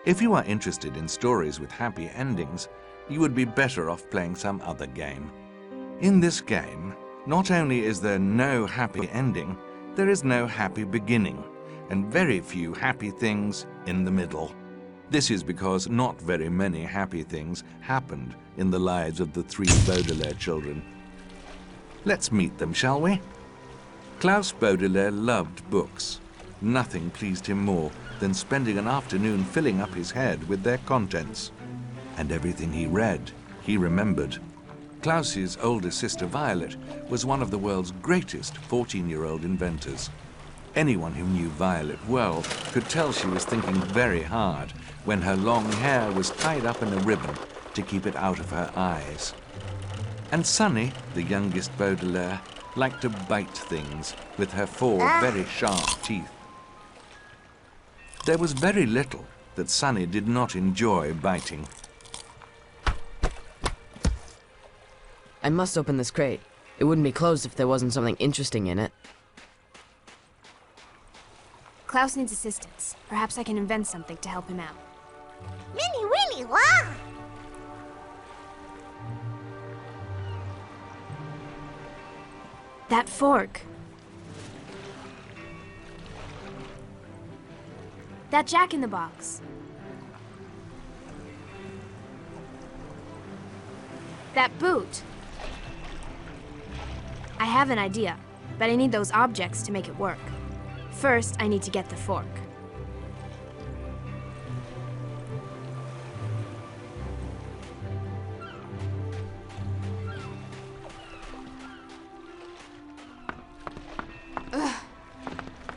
If you are interested in stories with happy endings, you would be better off playing some other game. In this game, not only is there no happy ending, there is no happy beginning, and very few happy things in the middle. This is because not very many happy things happened in the lives of the 3 Baudelaire children. Let's meet them, shall we? Klaus Baudelaire loved books. Nothing pleased him more than spending an afternoon filling up his head with their contents. And everything he read, he remembered. Klaus's older sister Violet was one of the world's greatest 14-year-old inventors. Anyone who knew Violet well could tell she was thinking very hard when her long hair was tied up in a ribbon to keep it out of her eyes. And Sunny, the youngest Baudelaire, liked to bite things with her 4 very sharp teeth. There was very little that Sunny did not enjoy biting. I must open this crate. It wouldn't be closed if there wasn't something interesting in it. Klaus needs assistance. Perhaps I can invent something to help him out. Minnie Winnie, wow! That fork. That jack-in-the-box. That boot. I have an idea, but I need those objects to make it work. First, I need to get the fork.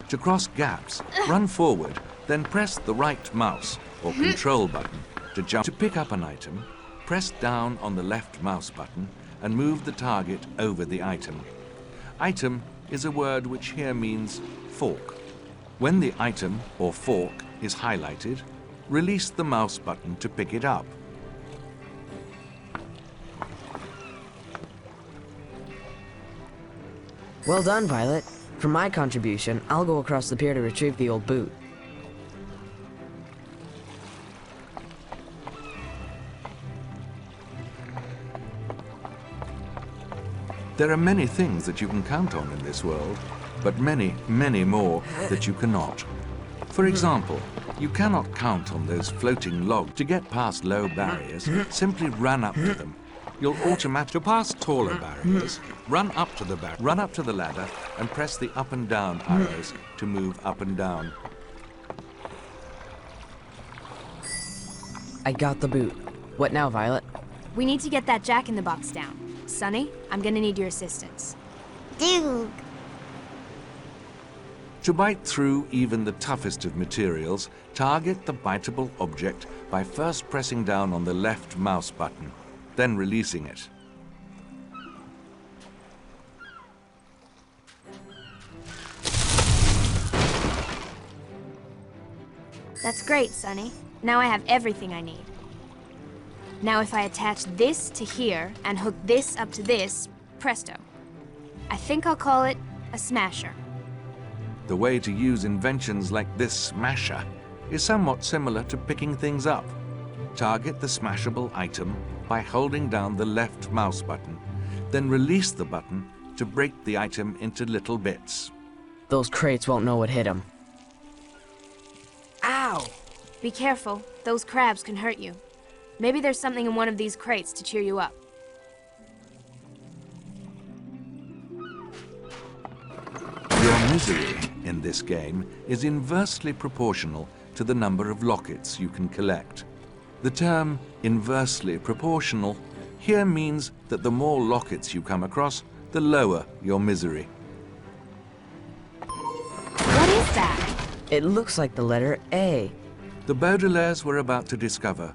To cross gaps, run forward, then press the right mouse or control button to jump. To pick up an item, press down on the left mouse button and move the target over the item. Item is a word which here means fork. When the item or fork is highlighted, release the mouse button to pick it up. Well done, Violet. For my contribution, I'll go across the pier to retrieve the old boot. There are many things that you can count on in this world, but many, many more that you cannot. For example, you cannot count on those floating logs. To get past low barriers, simply run up to them. You'll automatically pass taller barriers, run up to the ladder, and press the up and down arrows to move up and down. I got the boot. What now, Violet? We need to get that jack-in-the-box down. Sunny, I'm gonna need your assistance. Dude. To bite through even the toughest of materials, target the biteable object by first pressing down on the left mouse button, then releasing it. That's great, Sunny. Now I have everything I need. Now if I attach this to here and hook this up to this, presto. I think I'll call it a smasher. The way to use inventions like this smasher is somewhat similar to picking things up. Target the smashable item by holding down the left mouse button, then release the button to break the item into little bits. Those crates won't know what hit them. Ow! Be careful, those crabs can hurt you. Maybe there's something in one of these crates to cheer you up. Your misery in this game is inversely proportional to the number of lockets you can collect. The term inversely proportional here means that the more lockets you come across, the lower your misery. What is that? It looks like the letter A. The Baudelaires were about to discover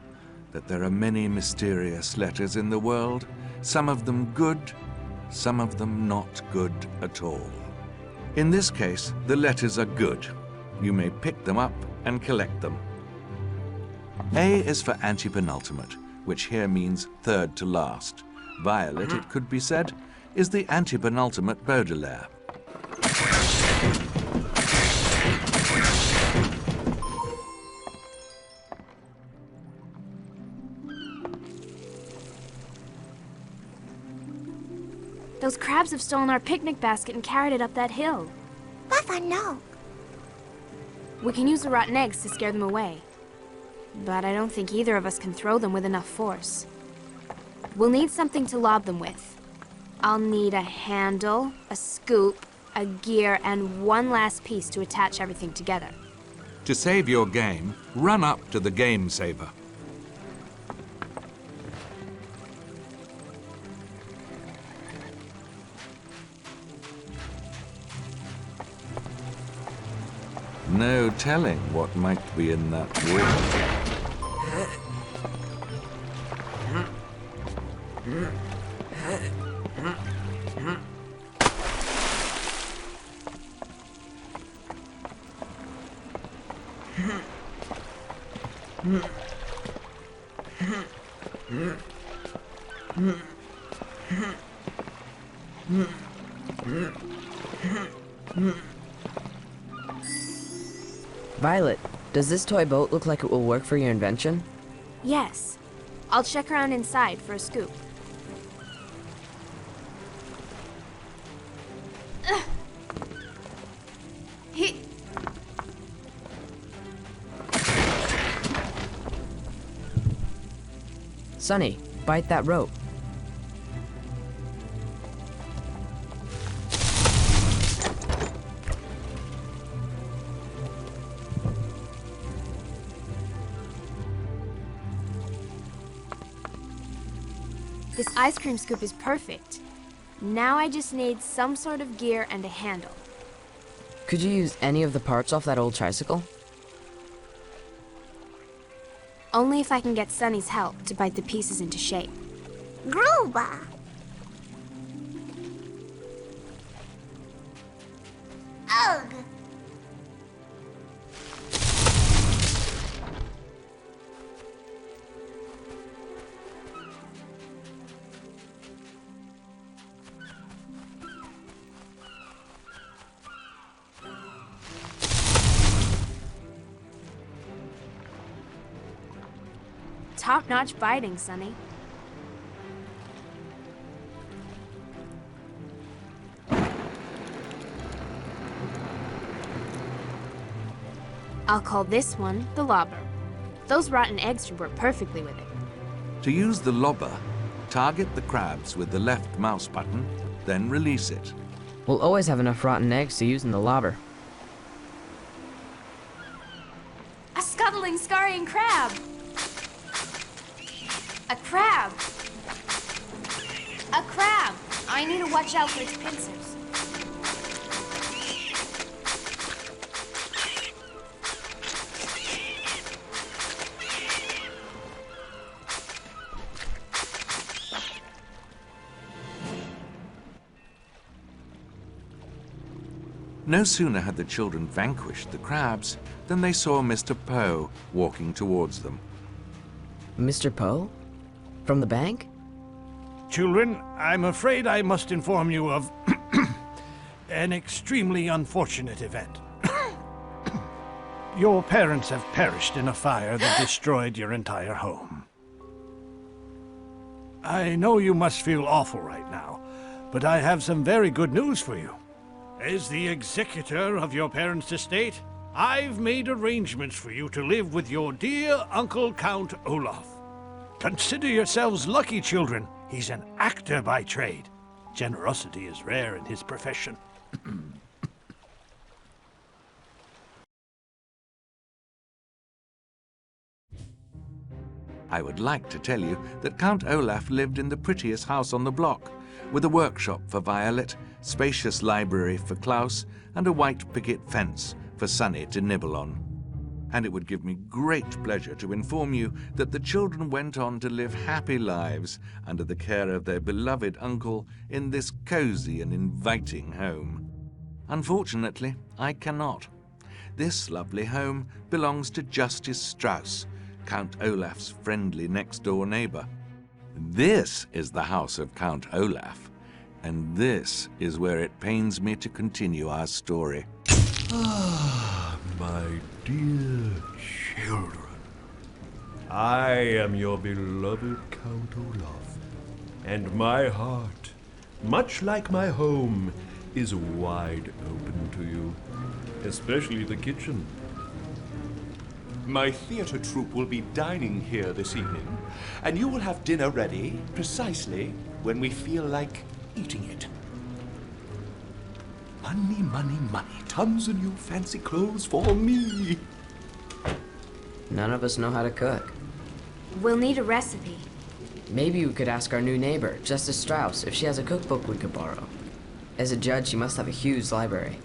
that there are many mysterious letters in the world, some of them good, some of them not good at all. In this case, the letters are good. You may pick them up and collect them. A is for antepenultimate, which here means third to last. Violet, it could be said, is the antepenultimate Baudelaire. Those crabs have stolen our picnic basket and carried it up that hill. Papa, no. We can use the rotten eggs to scare them away. But I don't think either of us can throw them with enough force. We'll need something to lob them with. I'll need a handle, a scoop, a gear, and one last piece to attach everything together. To save your game, run up to the game saver. No telling what might be in that wood. Violet, does this toy boat look like it will work for your invention? Yes. I'll check around inside for a scoop. He... Sonny, bite that rope. This ice cream scoop is perfect. Now I just need some sort of gear and a handle. Could you use any of the parts off that old tricycle? Only if I can get Sunny's help to bite the pieces into shape. Gruba. Ugh. Top-notch biting, Sunny. I'll call this one the lobber. Those rotten eggs should work perfectly with it. To use the lobber, target the crabs with the left mouse button, then release it. We'll always have enough rotten eggs to use in the lobber. A scuttling, scurrying crab! A crab! A crab! I need to watch out for its pincers. No sooner had the children vanquished the crabs than they saw Mr. Poe walking towards them. Mr. Poe? From the bank? Children, I'm afraid I must inform you of an extremely unfortunate event. Your parents have perished in a fire that destroyed your entire home. I know you must feel awful right now, but I have some very good news for you. As the executor of your parents' estate, I've made arrangements for you to live with your dear Uncle Count Olaf. Consider yourselves lucky, children. He's an actor by trade. Generosity is rare in his profession. I would like to tell you that Count Olaf lived in the prettiest house on the block, with a workshop for Violet, spacious library for Klaus, and a white picket fence for Sunny to nibble on. And it would give me great pleasure to inform you that the children went on to live happy lives under the care of their beloved uncle in this cozy and inviting home. Unfortunately, I cannot. This lovely home belongs to Justice Strauss, Count Olaf's friendly next-door neighbor. This is the house of Count Olaf, and this is where it pains me to continue our story. Ah, my dear children. I am your beloved Count Olaf, and my heart much like my home, is wide open to you, especially the kitchen. My theater troupe will be dining here this evening, and you will have dinner ready precisely when we feel like eating it. Money, money, money. Tons of new fancy clothes for me. None of us know how to cook. We'll need a recipe. Maybe we could ask our new neighbor, Justice Strauss, if she has a cookbook we could borrow. As a judge, she must have a huge library.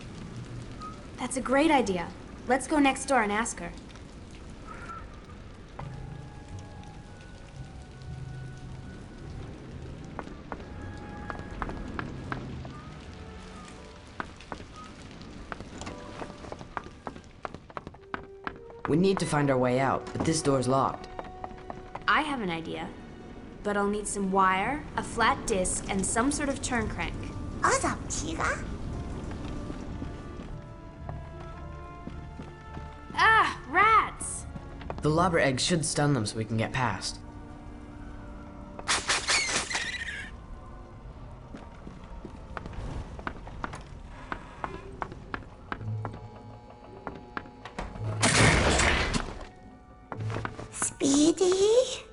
That's a great idea. Let's go next door and ask her. We need to find our way out, but this door's locked. I have an idea, but I'll need some wire, a flat disc, and some sort of turn crank. 어섭지가? Ah, rats! The lobber eggs should stun them so we can get past. Speedy?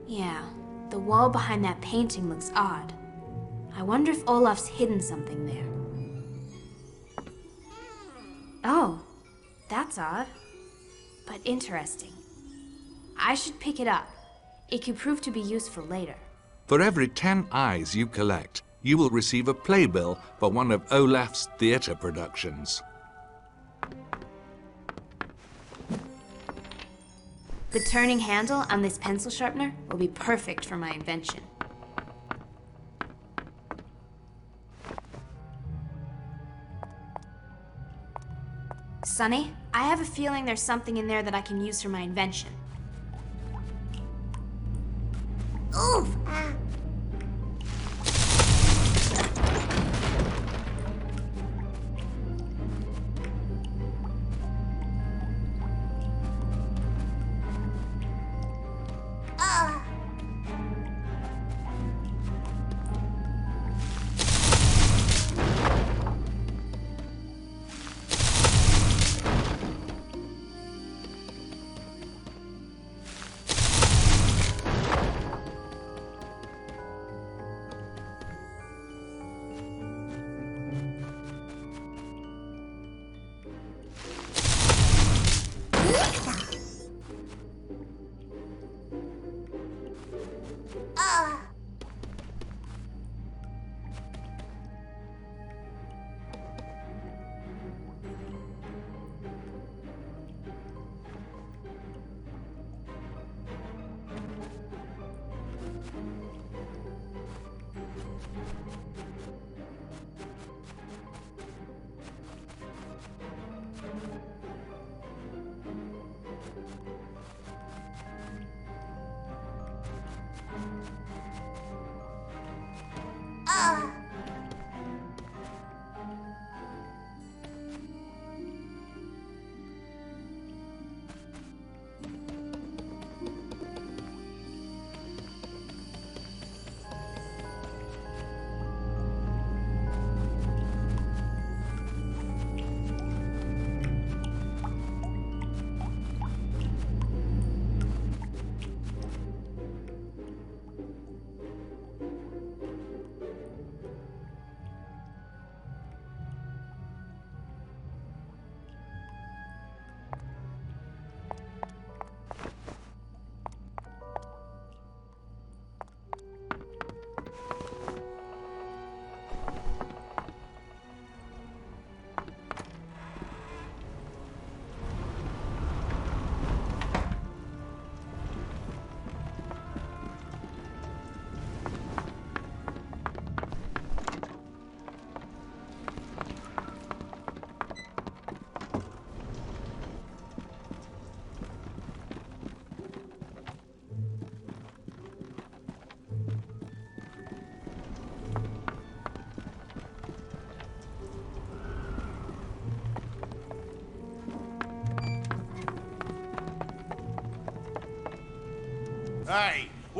Yeah, the wall behind that painting looks odd. I wonder if Olaf's hidden something there. Oh, that's odd, but interesting. I should pick it up. It could prove to be useful later. For every 10 eyes you collect, you will receive a playbill for one of Olaf's theatre productions. The turning handle on this pencil sharpener will be perfect for my invention. Sonny, I have a feeling there's something in there that I can use for my invention. Oof!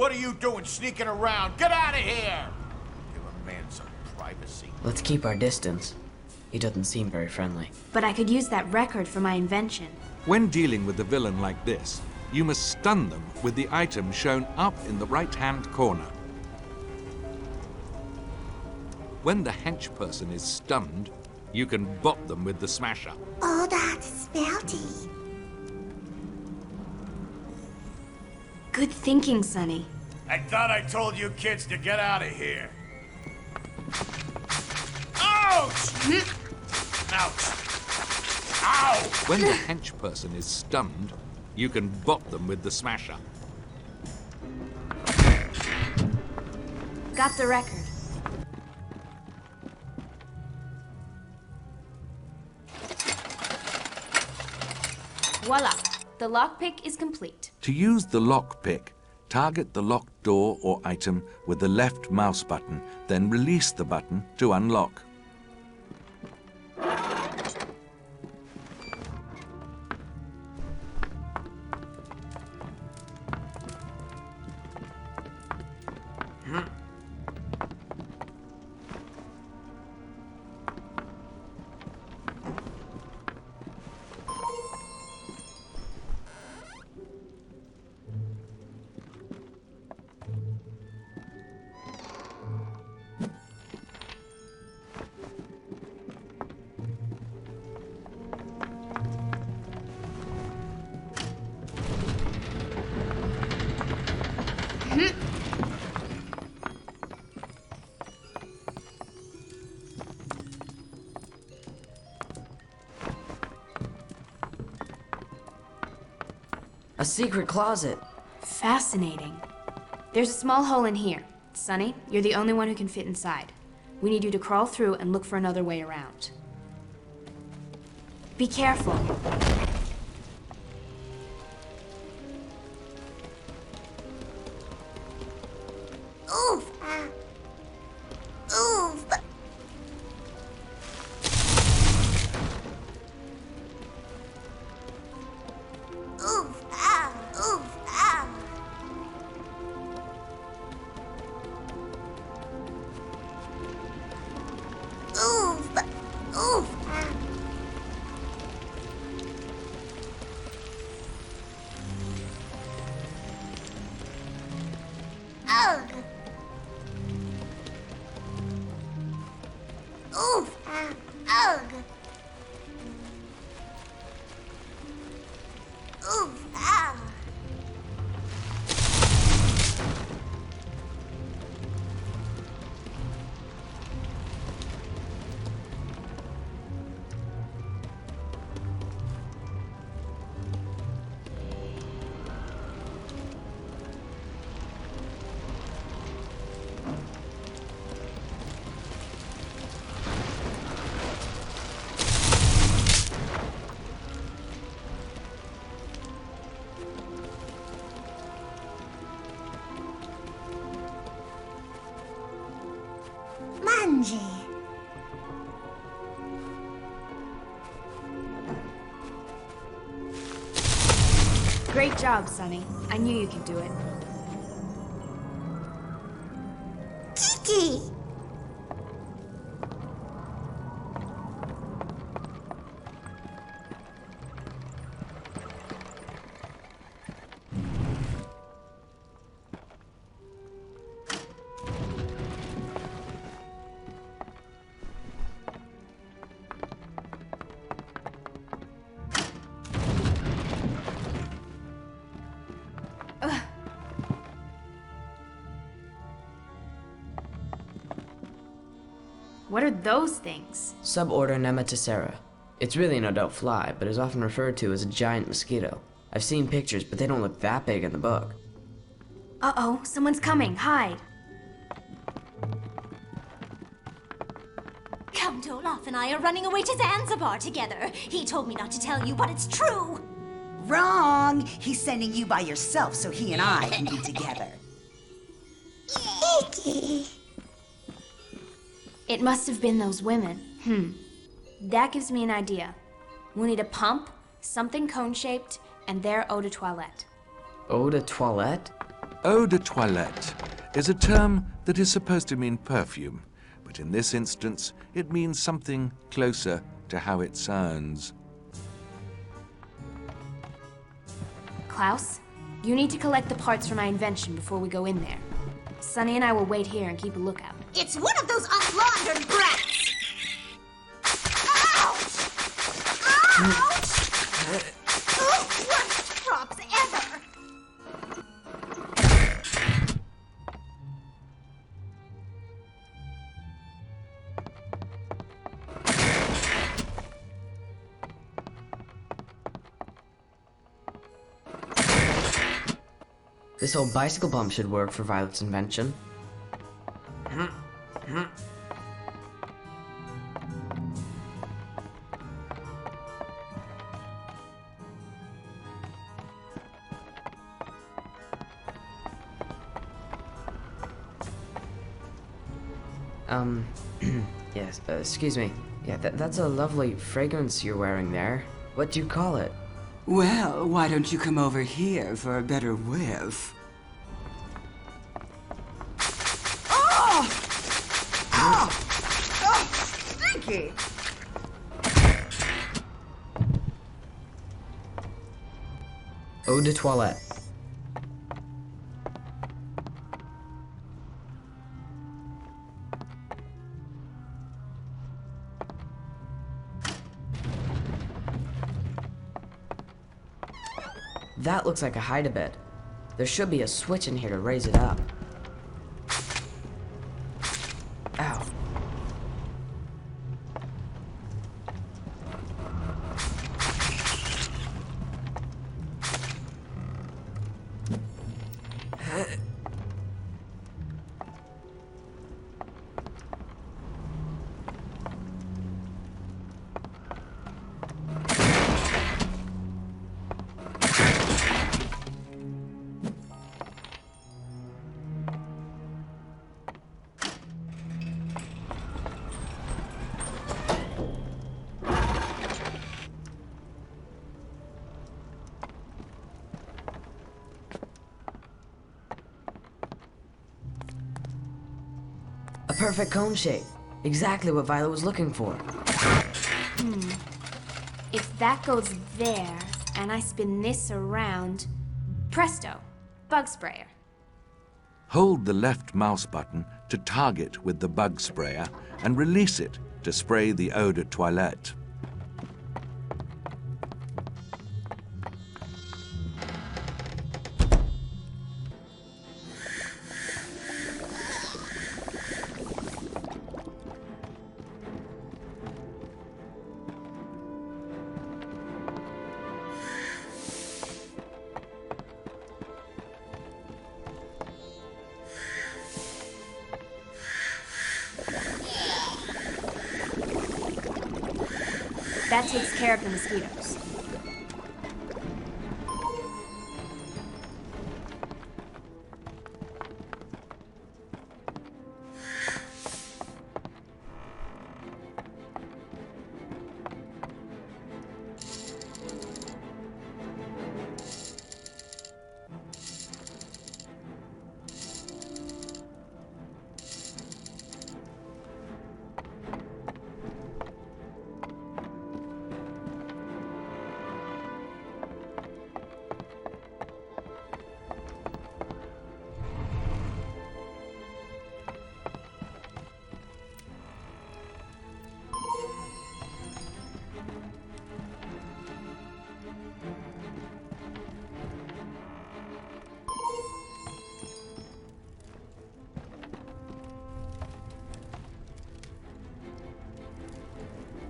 What are you doing sneaking around? Get out of here! Give a man some privacy. Let's keep our distance. He doesn't seem very friendly. But I could use that record for my invention. When dealing with a villain like this, you must stun them with the item shown up in the right-hand corner. When the hench person is stunned, you can bop them with the smasher. Oh, that's smelty. Good thinking, Sonny. I thought I told you kids to get out of here. Ouch! Ouch! Ow! When the hench person is stunned, you can bop them with the smasher. Got the record. Voila! The lockpick is complete. To use the lockpick, target the locked door or item with the left mouse button, then release the button to unlock. A secret closet. Fascinating. There's a small hole in here. Sonny, you're the only one who can fit inside. We need you to crawl through and look for another way around. Be careful. Oof. Oof. Oof. Ah. Oof. Ah. Oof. Oof. Ah. Ugh. Oof. Ah. Ugh. Oof. Ah. Manji. Great job, Sonny. I knew you could do it. Kiki. What are those things? Suborder Nematocera. It's really an adult fly, but is often referred to as a giant mosquito. I've seen pictures, but they don't look that big in the book. Uh-oh, someone's coming. Hide. Count Olaf and I are running away to Zanzibar together. He told me not to tell you, but it's true. Wrong! He's sending you by yourself so he and I can be together. Kiki. It must have been those women. That gives me an idea. We'll need a pump, something cone-shaped, and their eau de toilette. Eau de toilette? Eau de toilette is a term that is supposed to mean perfume, but in this instance it means something closer to how it sounds. Klaus, you need to collect the parts for my invention before we go in there. Sonny and I will wait here and keep a lookout. It's one of those unlaundered brats! Ouch! Ouch! Worst props ever! This old bicycle bump should work for Violet's invention. Yes, excuse me. Yeah, that's a lovely fragrance you're wearing there. What do you call it? Well, why don't you come over here for a better whiff? Oh! Oh! Oh! Stinky! Eau de toilette. That looks like a hide-a-bed. There should be a switch in here to raise it up. Ow. A perfect cone shape. Exactly what Violet was looking for. If that goes there, and I spin this around, presto, bug sprayer. Hold the left mouse button to target with the bug sprayer and release it to spray the eau de toilette. That takes care of the mosquitoes.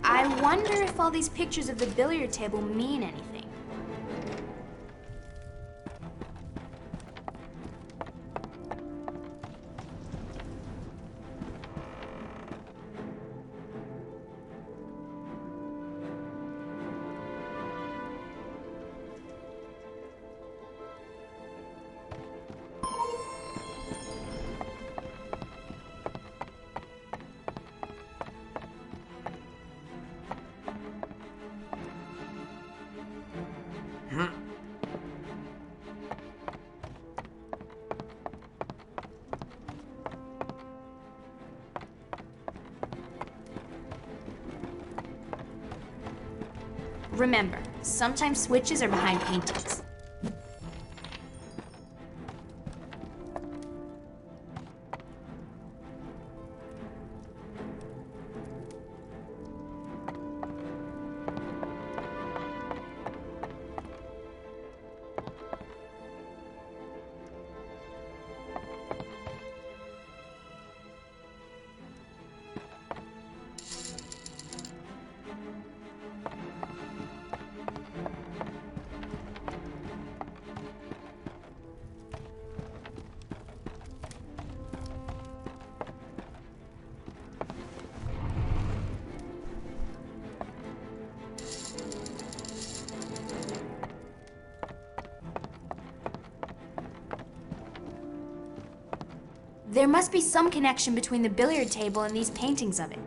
I wonder if all these pictures of the billiard table mean anything. Remember, sometimes switches are behind paintings. There must be some connection between the billiard table and these paintings of it.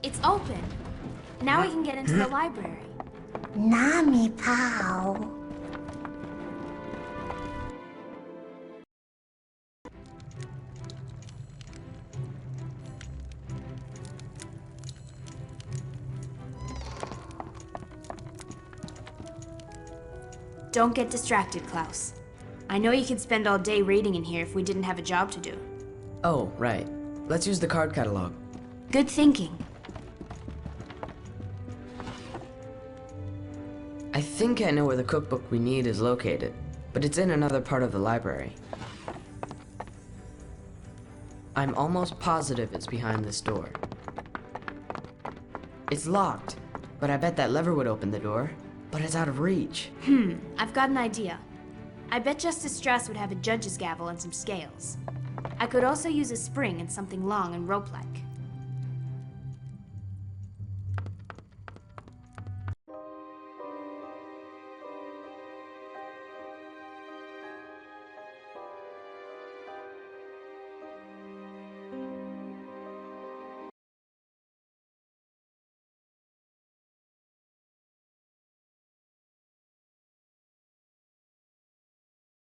It's open. Now we can get into the library. Nami Pao. Don't get distracted, Klaus. I know you could spend all day reading in here if we didn't have a job to do. Oh, right. Let's use the card catalog. Good thinking. I think I know where the cookbook we need is located, but it's in another part of the library. I'm almost positive it's behind this door. It's locked, but I bet that lever would open the door, but it's out of reach. I've got an idea. I bet Justice Strauss would have a judge's gavel and some scales. I could also use a spring and something long and rope-like.